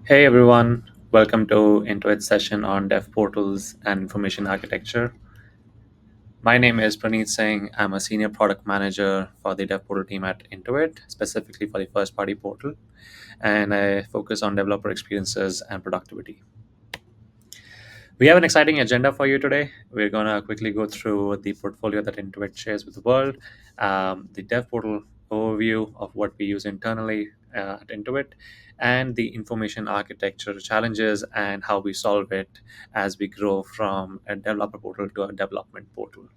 Hey everyone, welcome to Intuit session on dev portals and information architecture. My name is Praneet Singh. I'm a senior product manager for the dev portal team at Intuit, specifically for the first party portal, and I focus on developer experiences and productivity. We have an exciting agenda for you today. We're going to quickly go through the portfolio that Intuit shares with the world, the dev portal overview of what we use internally at Intuit, and the information architecture challenges and how we solve it as we grow from a developer portal to a development portal.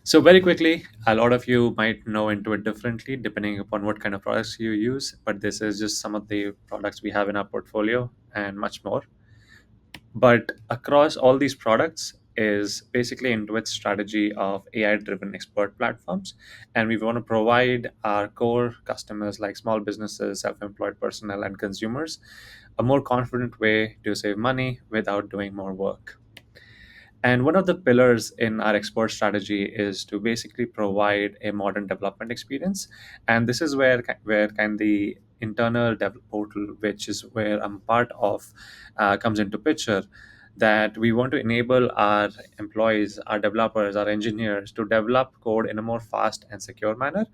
So, very quickly, a lot of you might know Intuit differently depending upon what kind of products you use, but this is just some of the products we have in our portfolio and much more. But across all these products is basically Intuit's strategy of AI driven expert platforms. And we want to provide our core customers like small businesses, self employed personnel, and consumers a more confident way to save money without doing more work. And one of the pillars in our export strategy is to basically provide a modern development experience. And this is where kind the internal dev portal, which is where I'm part of, comes into picture. That we want to enable our employees, our developers, our engineers to develop code in a more fast and secure manner.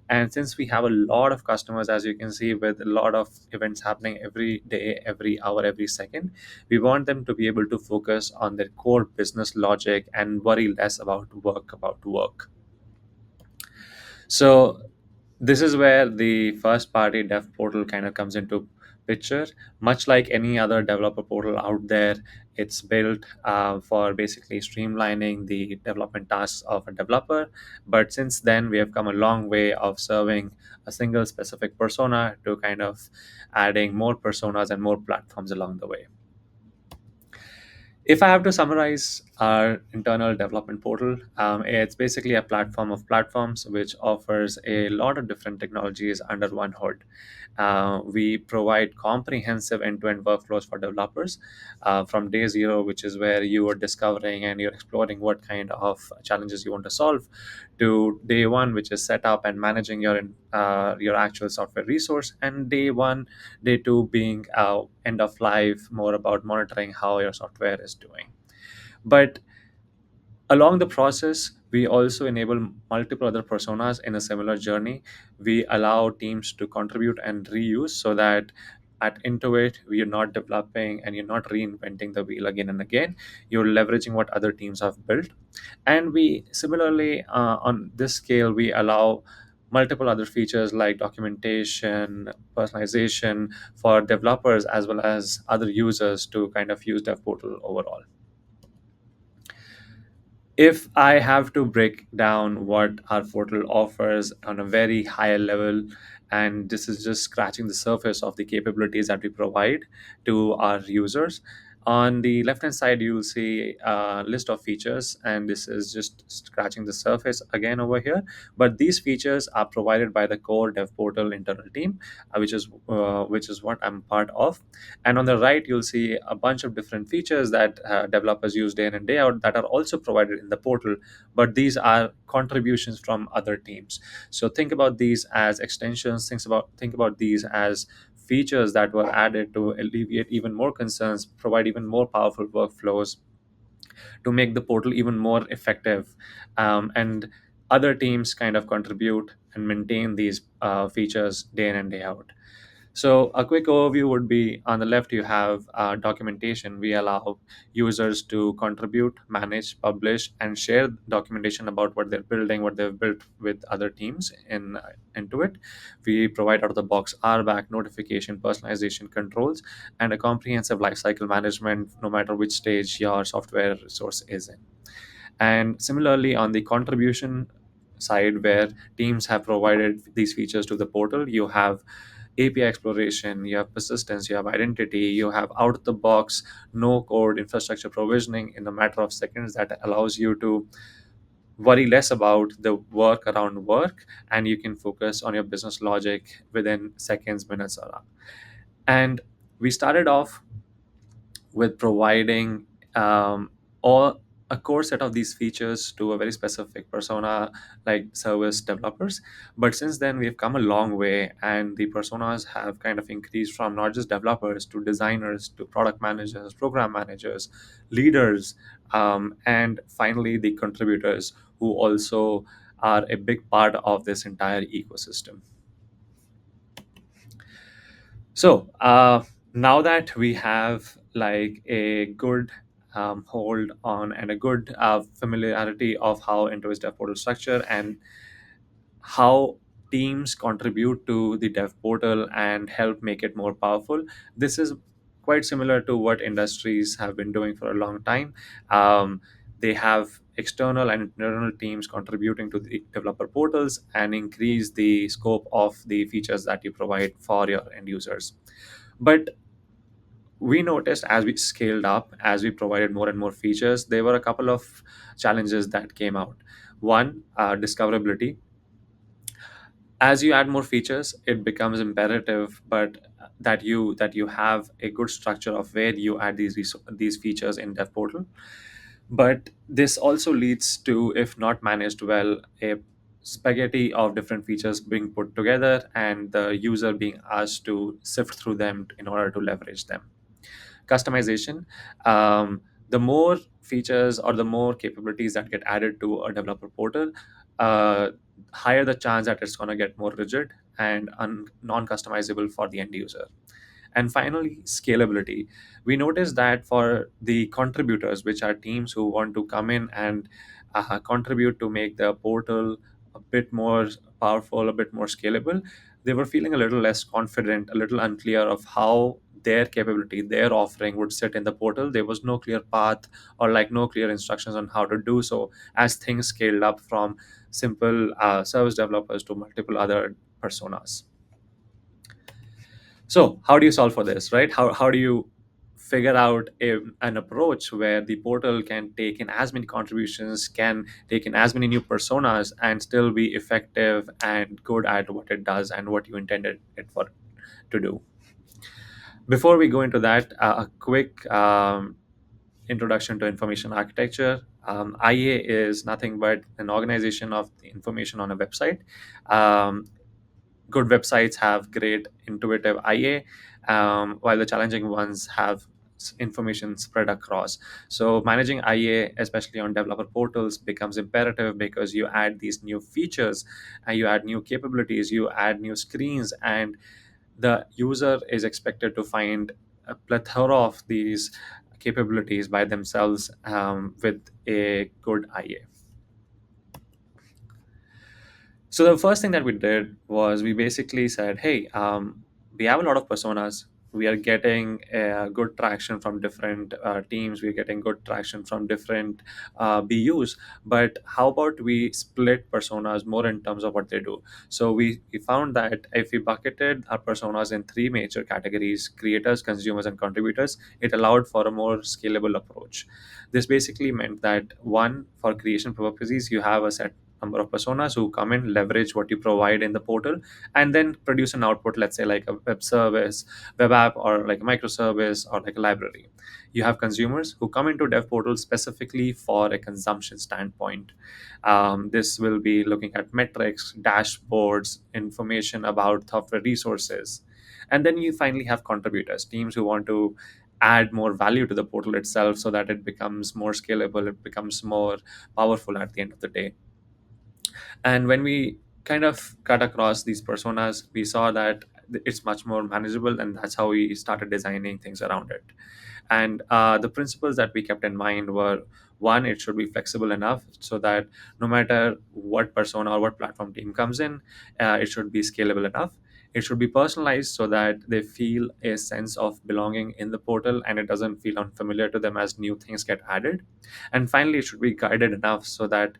And since we have a lot of customers, as you can see, with a lot of events happening every day, every hour, every second, we want them to be able to focus on their core business logic and worry less about work. So this is where the first party dev portal kind of comes into picture. Much like any other developer portal out there, it's built for basically streamlining the development tasks of a developer. But since then, we have come a long way of serving a single specific persona to kind of adding more personas and more platforms along the way. If I have to summarize our internal development portal, it's basically a platform of platforms which offers a lot of different technologies under one hood. We provide comprehensive end-to-end workflows for developers from day zero, which is where you are discovering and you're exploring what kind of challenges you want to solve, to day one, which is set up and managing your actual software resource, and day two being end of life, more about monitoring how your software is doing. But along the process, we also enable multiple other personas in a similar journey. We allow teams to contribute and reuse so that at Intuit, we are not developing and you're not reinventing the wheel again and again. You're leveraging what other teams have built. And we similarly, on this scale, we allow multiple other features like documentation, personalization for developers as well as other users to kind of use Dev Portal overall. If I have to break down what our portal offers on a very high level, and this is just scratching the surface of the capabilities that we provide to our users. On the left hand side, you'll see a list of features, and this is just scratching the surface again over here. But these features are provided by the core dev portal internal team, which is what I'm part of. And on the right, you'll see a bunch of different features that developers use day in and day out that are also provided in the portal, but these are contributions from other teams. So think about these as extensions, think about these as features that were added to alleviate even more concerns, provide even more powerful workflows, to make the portal even more effective. And other teams kind of contribute and maintain these features day in and day out. So a quick overview would be on the left, you have documentation. We allow users to contribute, manage, publish, and share documentation about what they're building, what they've built with other teams into it. We provide out of the box RBAC, notification, personalization controls, and a comprehensive lifecycle management no matter which stage your software resource is in. And similarly, on the contribution side, where teams have provided these features to the portal, you have API exploration, you have persistence, you have identity, you have out of the box, no code infrastructure provisioning in a matter of seconds that allows you to worry less about the work around work, and you can focus on your business logic within seconds, minutes, or hours. And we started off with providing all a core set of these features to a very specific persona like service developers. But since then we've come a long way, and the personas have kind of increased from not just developers to designers to product managers, program managers, leaders, and finally the contributors, who also are a big part of this entire ecosystem. So now that we have like a good hold on and a good familiarity of how Intuit's dev portal structure and how teams contribute to the dev portal and help make it more powerful, this is quite similar to what industries have been doing for a long time. They have external and internal teams contributing to the developer portals and increase the scope of the features that you provide for your end users. But we noticed as we scaled up, as we provided more and more features, there were a couple of challenges that came out. One, discoverability. As you add more features, it becomes imperative, but that you have a good structure of where you add these features in dev portal. But this also leads to, if not managed well, a spaghetti of different features being put together and the user being asked to sift through them in order to leverage them. Customization. The more features or the more capabilities that get added to a developer portal, uh, higher the chance that it's going to get more rigid and non-customizable for the end user. And finally, scalability. We noticed that for the contributors, which are teams who want to come in and contribute to make the portal a bit more powerful, a bit more scalable, they were feeling a little less confident, a little unclear of how their capability, their offering would sit in the portal. There was no clear path or like no clear instructions on how to do so as things scaled up from simple service developers to multiple other personas. So, how do you solve for this, right? How do you figure out an approach where the portal can take in as many contributions, can take in as many new personas, and still be effective and good at what it does and what you intended it for to do? Before we go into that, a quick introduction to information architecture. IA is nothing but an organization of the information on a website. Um, Good websites have great intuitive IA, while the challenging ones have information spread across. So managing IA, especially on developer portals, becomes imperative because you add these new features, and you add new capabilities, you add new screens, and the user is expected to find a plethora of these capabilities by themselves with a good IA. So the first thing that we did was we basically said, "Hey, we have a lot of personas. We are getting good traction from different teams. We're getting good traction from different BUs. But how about we split personas more in terms of what they do?" So we found that if we bucketed our personas in three major categories: creators, consumers, and contributors, it allowed for a more scalable approach. This basically meant that one, for creation purposes, you have a set number of personas who come in, leverage what you provide in the portal, and then produce an output, let's say like a web service, web app, or like a microservice or like a library. You have consumers who come into dev portal specifically for a consumption standpoint. This will be looking at metrics, dashboards, information about software resources. And then you finally have contributors, teams who want to add more value to the portal itself so that it becomes more scalable, it becomes more powerful at the end of the day. And when we kind of cut across these personas, we saw that it's much more manageable, and that's how we started designing things around it. And the principles that we kept in mind were: one, it should be flexible enough so that no matter what persona or what platform team comes in, it should be scalable enough. It should be personalized so that they feel a sense of belonging in the portal and it doesn't feel unfamiliar to them as new things get added. And finally, it should be guided enough so that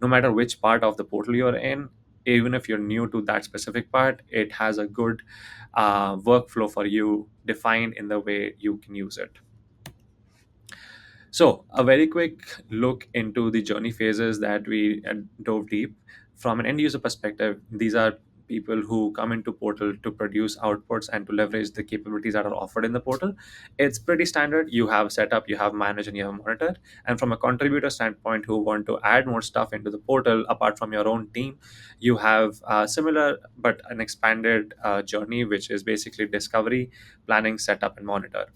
no matter which part of the portal you're in, even if you're new to that specific part, it has a good workflow for you defined in the way you can use it. So, a very quick look into the journey phases that we dove deep. From an end user perspective, these are people who come into portal to produce outputs and to leverage the capabilities that are offered in the portal. It's pretty standard. You have setup, you have manage, and you have monitor. And from a contributor standpoint who want to add more stuff into the portal apart from your own team, you have similar but an expanded journey, which is basically discovery, planning, setup, and monitor.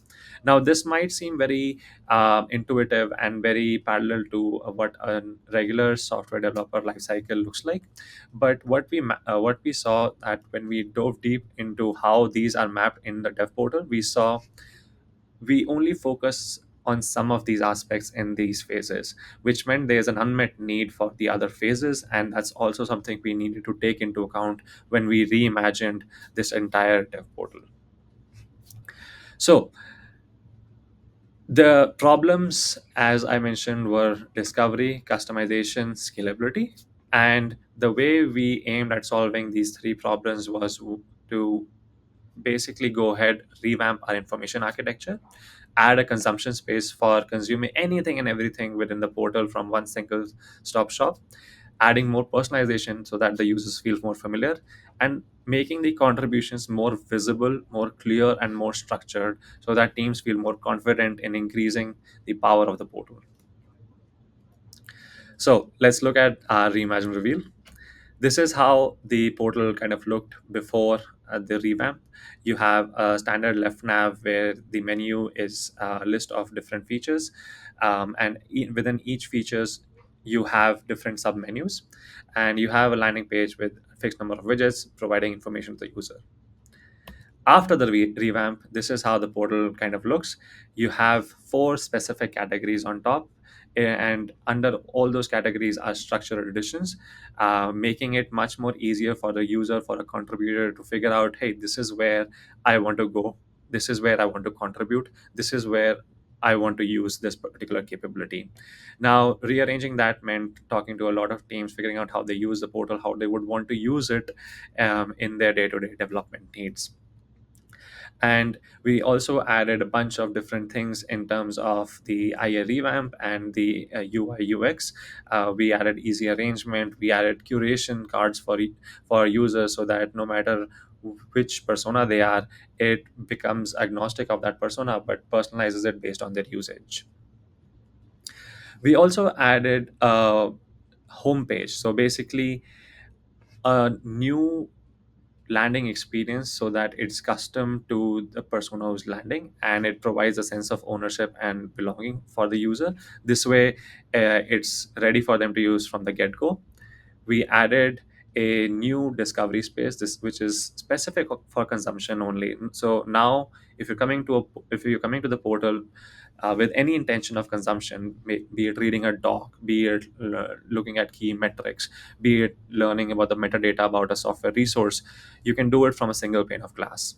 Now this might seem very intuitive and very parallel to what a regular software developer lifecycle looks like. But what we saw that when we dove deep into how these are mapped in the dev portal, we saw we only focus on some of these aspects in these phases, which meant there's an unmet need for the other phases. And that's also something we needed to take into account when we reimagined this entire dev portal. So the problems, as I mentioned, were discovery, customization, scalability. And the way we aimed at solving these three problems was to basically go ahead, revamp our information architecture, add a consumption space for consuming anything and everything within the portal from one single stop shop, adding more personalization so that the users feel more familiar, and making the contributions more visible, more clear, and more structured so that teams feel more confident in increasing the power of the portal. So let's look at our reimagine reveal. This is how the portal kind of looked before the revamp. You have a standard left nav where the menu is a list of different features, and within each features you have different sub menus, and you have a landing page with a fixed number of widgets providing information to the user. After the revamp, this is how the portal kind of looks. You have four specific categories on top, and under all those categories are structural additions, making it much more easier for the user, for a contributor to figure out, hey, this is where I want to go, this is where I want to contribute, this is where I want to use this particular capability. Now, rearranging that meant talking to a lot of teams, figuring out how they use the portal, how they would want to use it in their day-to-day development needs. And we also added a bunch of different things in terms of the IA revamp and the UI UX. We added easy arrangement. We added curation cards for users so that no matter which persona they are, it becomes agnostic of that persona but personalizes it based on their usage. We also added a homepage. So basically, a new landing experience so that it's custom to the persona who's landing, and it provides a sense of ownership and belonging for the user. This way, it's ready for them to use from the get-go. We added a new discovery space, this which is specific for consumption only. So now if you're coming to the portal with any intention of consumption, be it reading a doc, be it looking at key metrics, be it learning about the metadata about a software resource, you can do it from a single pane of glass.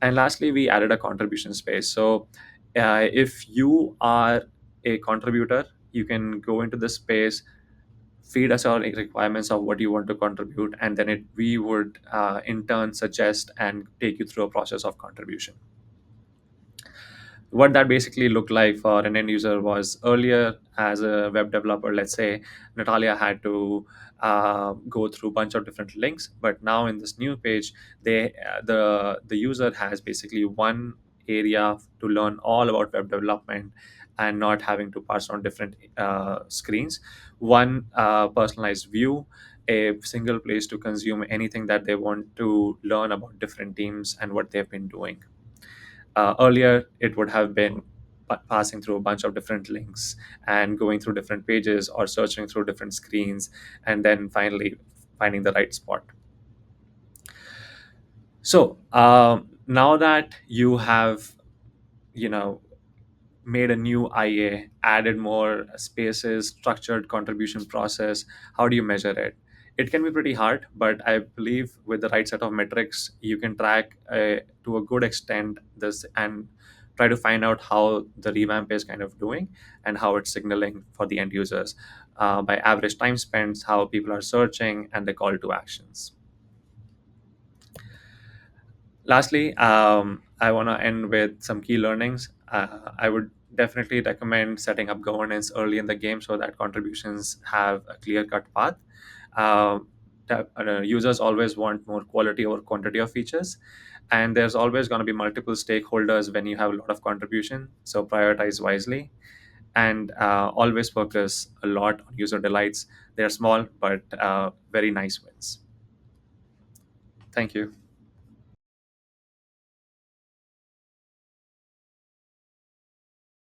And lastly, we added a contribution space. So if you are a contributor, you can go into this space, feed us our requirements of what you want to contribute, and then we would in turn suggest and take you through a process of contribution. What that basically looked like for an end user was, earlier as a web developer, let's say Natalia had to go through a bunch of different links, but now in this new page, the user has basically one area to learn all about web development and not having to pass on different screens, one personalized view, a single place to consume anything that they want to learn about different teams and what they've been doing. Earlier, it would have been passing through a bunch of different links and going through different pages or searching through different screens and then finally finding the right spot. So now that you have, you know, made a new IA, added more spaces, structured contribution process, how do you measure it? It can be pretty hard, but I believe with the right set of metrics, you can track to a good extent this and try to find out how the revamp is kind of doing and how it's signaling for the end users by average time spent, how people are searching, and the call to actions. Lastly, I want to end with some key learnings. I would definitely recommend setting up governance early in the game so that contributions have a clear cut path. users always want more quality over quantity of features, and there's always going to be multiple stakeholders when you have a lot of contribution. So prioritize wisely, and always focus a lot on user delights. They're small but very nice wins. Thank you.